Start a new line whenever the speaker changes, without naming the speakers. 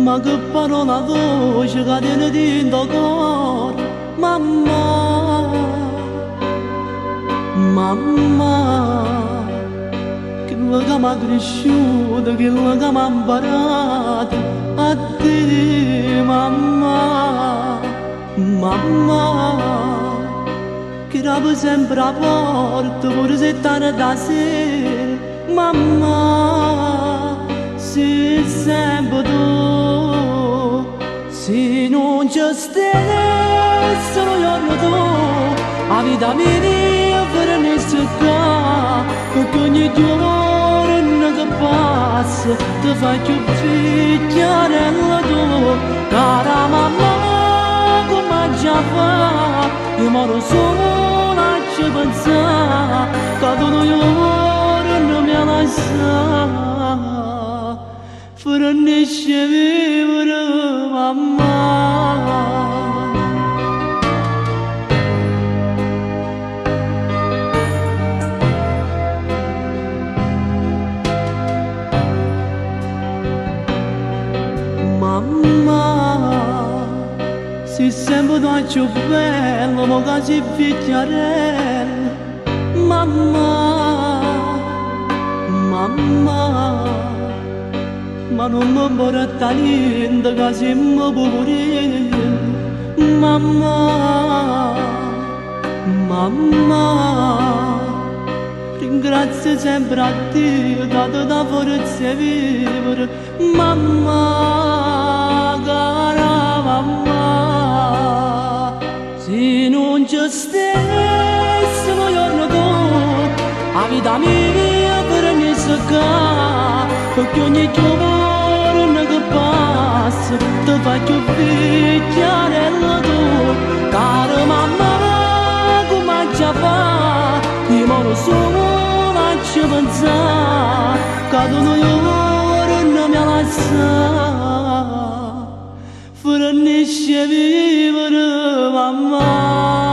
Ma che parola dolce che tiene dentro cuore. Mamma, mamma, che luogo mi ha cresciuto, che luogo mi ha imparato a dire mamma, mamma, che rapo sempre a porta pure se tardi da sera. Mamma, se sempre tu, se non ci stessi un giorno tu, la vita mia per ne seccare, perché ogni giorno che passa ti fai più vecchiarella tu. Cara mamma, come già fa, io moro solo a ci pensare, che tu non mi ha lasciato. Fără nici vivere, mamma. Mamma, sei sempre da più bello, ma così vecchiarella. Mamma, mamma, ma non mi porta niente che se mi può morire. Mamma, mamma, ringrazio sempre a Dio che ti dà forza di vivere. Mamma, cara mamma, se non ci stessi un giorno tu, la vita mia per ne seccare, perché ogni giorno che passa ti fai più vecchiarella tu. Cara mamma, come già fa, io moro solo a ci pensare, che tu non mi ha lasciato, per nici vivere mamma.